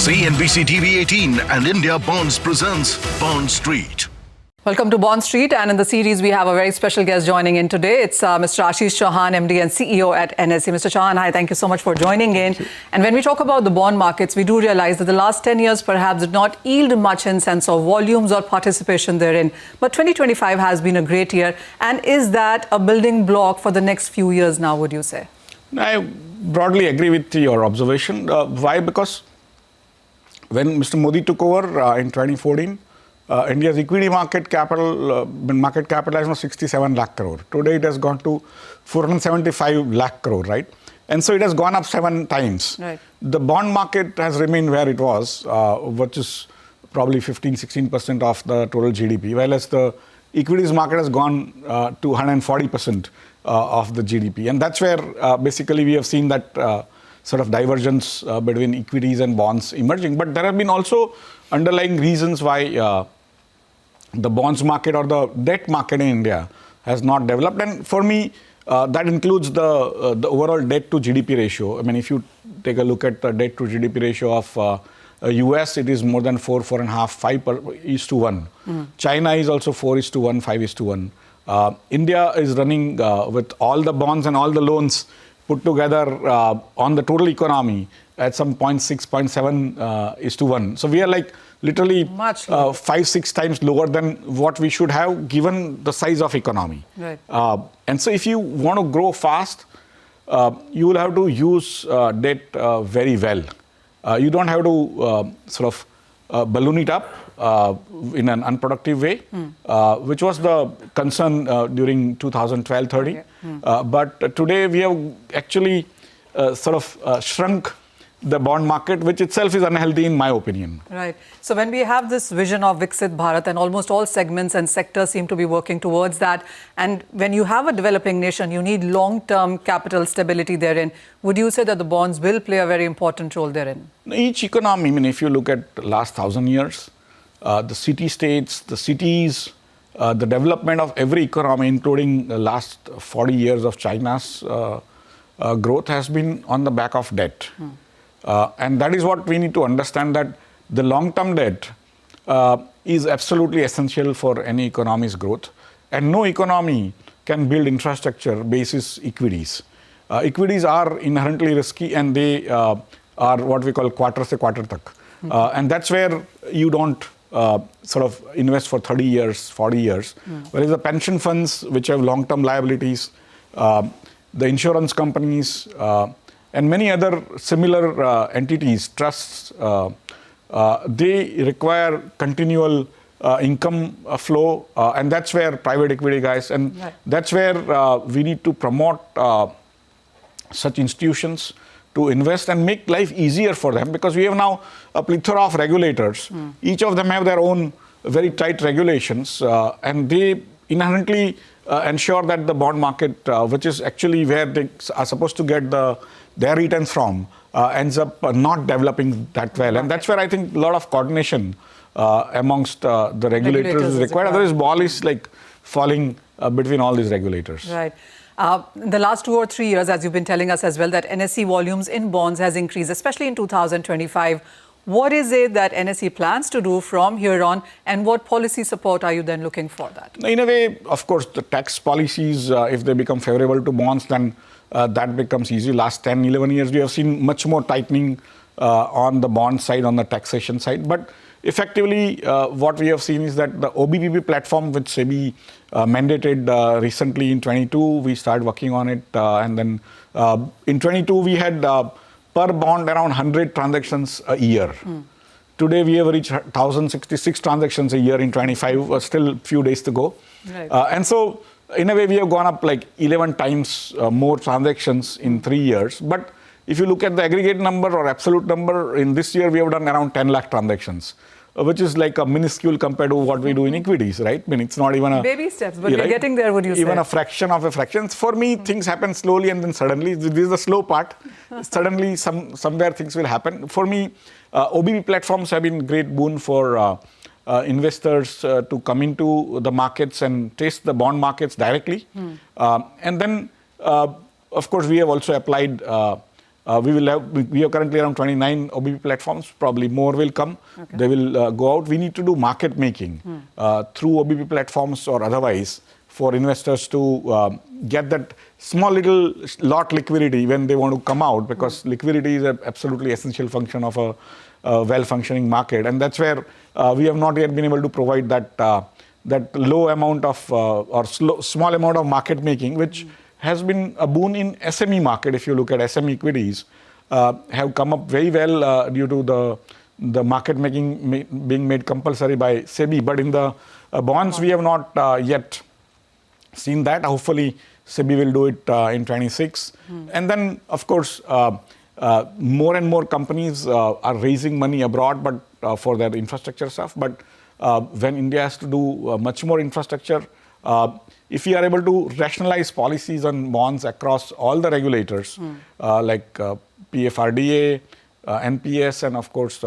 CNBC TV 18 and India Bonds presents Bond Street. Welcome to Bond Street, and in the series we have a very special guest joining in today. It's Mr. Ashish Chauhan, MD and CEO at NSE. Mr. Chauhan, hi, thank you so much for joining in. And when we talk about the bond markets, we do realize that the last 10 years perhaps did not yield much in sense of volumes or participation therein. But 2025 has been a great year. And is that a building block for the next few years now, would you say? I broadly agree with your observation. Why? Because when Mr. Modi took over in 2014, India's equity market capitalization was 67 lakh crore. Today it has gone to 475 lakh crore, right? And so it has gone up 7 times. Right. The bond market has remained where it was, which is probably 15-16% of the total GDP, whereas the equities market has gone to 140% of the GDP. And that's where basically we have seen that sort of divergence between equities and bonds emerging. But there have been also underlying reasons why the bonds market or the debt market in India has not developed. And for me, that includes the overall debt to GDP ratio. I mean, if you take a look at the debt to GDP ratio of US, it is more than 5:1. China is also 4:1, 5:1. India is running with all the bonds and all the loans put together on the total economy at some 0.6, 0.7:1. So we are like literally 5-6 times lower than what we should have given the size of economy. Right. And so if you want to grow fast, you will have to use debt very well. You don't have to sort of balloon it up in an unproductive way, which was the concern during 2012-13. Okay. But today we have actually sort of shrunk the bond market, which itself is unhealthy in my opinion. Right. So when we have this vision of Viksit Bharat and almost all segments and sectors seem to be working towards that, and when you have a developing nation, you need long-term capital stability therein. Would you say that the bonds will play a very important role therein? Each economy, I mean, if you look at the last 1,000 years, the city-states, the cities, the development of every economy, including the last 40 years of China's growth, has been on the back of debt. And that is what we need to understand, that the long-term debt is absolutely essential for any economy's growth. And no economy can build infrastructure basis equities. Equities are inherently risky, and they are what we call quarter se quarter tak. And that's where you don't sort of invest for 30 years, 40 years. Whereas the pension funds, which have long-term liabilities, the insurance companies, and many other similar entities, trusts, they require continual income flow, and that's where private equity guys, and that's where we need to promote such institutions to invest and make life easier for them, because we have now a plethora of regulators. Each of them have their own very tight regulations, and they inherently ensure that the bond market, which is actually where they are supposed to get their returns from, ends up not developing that well. And that's where I think a lot of coordination amongst the regulators is required. Otherwise, ball is like falling between all these regulators. Right. In the last 2 or 3 years, as you've been telling us as well, that NSE volumes in bonds has increased, especially in 2025. What is it that NSE plans to do from here on, and what policy support are you then looking for that? In a way, of course, the tax policies, if they become favorable to bonds, then that becomes easy. Last 10, 11 years, we have seen much more tightening on the bond side, on the taxation side. But effectively, what we have seen is that the OBBB platform, which SEBI mandated recently in 22, we started working on it. And then in 22, we had per bond around 100 transactions a year. Today, we have reached 1,066 transactions a year in 25, still a few days to go. Right. And so, in a way, we have gone up like 11 times more transactions in 3 years. But if you look at the aggregate number or absolute number, in this year, we have done around 10 lakh transactions, which is like a minuscule compared to what we do in equities, right? I mean, it's not even a... Baby steps, but we're getting there, would you say? Even a fraction of a fraction. For me, things happen slowly and then suddenly. This is the slow part. Suddenly, somewhere things will happen. For me, OBB platforms have been great boon for investors to come into the markets and taste the bond markets directly. And then, of course, we have also applied We are currently around 29 OBP platforms. Probably more will come. Okay. They will go out. We need to do market making through OBP platforms or otherwise for investors to get that small little lot liquidity when they want to come out, because liquidity is an absolutely essential function of a well-functioning market, and that's where we have not yet been able to provide that low amount of or small amount of market making, which has been a boon in SME market. If you look at SME equities, have come up very well due to the market making being made compulsory by SEBI. But in the bonds, we have not yet seen that. Hopefully, SEBI will do it in 26. And then, of course, more and more companies are raising money abroad, but for their infrastructure stuff. But when India has to do much more infrastructure, if we are able to rationalize policies on bonds across all the regulators, like PFRDA, NPS, and of course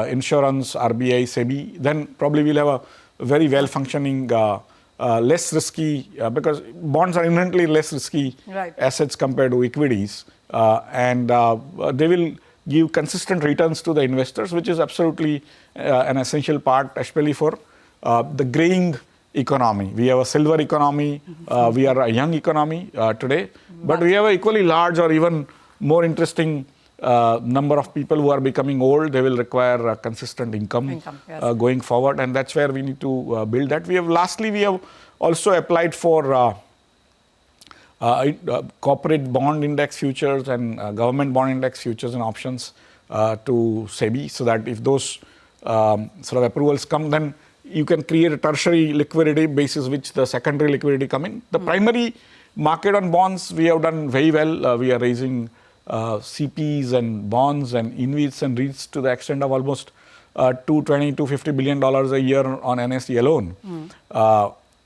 insurance, RBI, SEBI, then probably we'll have a very well-functioning, less risky, because bonds are inherently less risky assets compared to equities, and they will give consistent returns to the investors, which is absolutely an essential part, especially for the graying economy. We have a silver economy, we are a young economy today, but we have an equally large or even more interesting number of people who are becoming old. They will require consistent income going forward, and that's where we need to build that. We have also applied for corporate bond index futures and government bond index futures and options to SEBI, so that if those sort of approvals come, then you can create a tertiary liquidity basis which the secondary liquidity come in. The primary market on bonds, we have done very well. We are raising CPs and bonds and InvITs and REITs to the extent of almost $250 billion a year on NSE alone.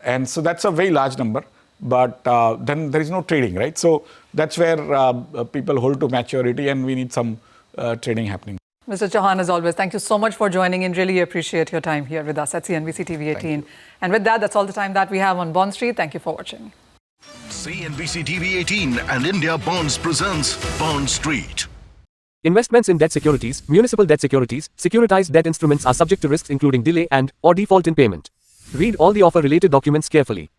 And so that's a very large number, but then there is no trading, right? So that's where people hold to maturity, and we need some trading happening. Mr. Chauhan, as always, thank you so much for joining in. Really appreciate your time here with us at CNBC TV 18. And with that, that's all the time that we have on Bond Street. Thank you for watching. CNBC TV 18 and India Bonds presents Bond Street. Investments in debt securities, municipal debt securities, securitized debt instruments are subject to risks including delay and/or default in payment. Read all the offer-related documents carefully.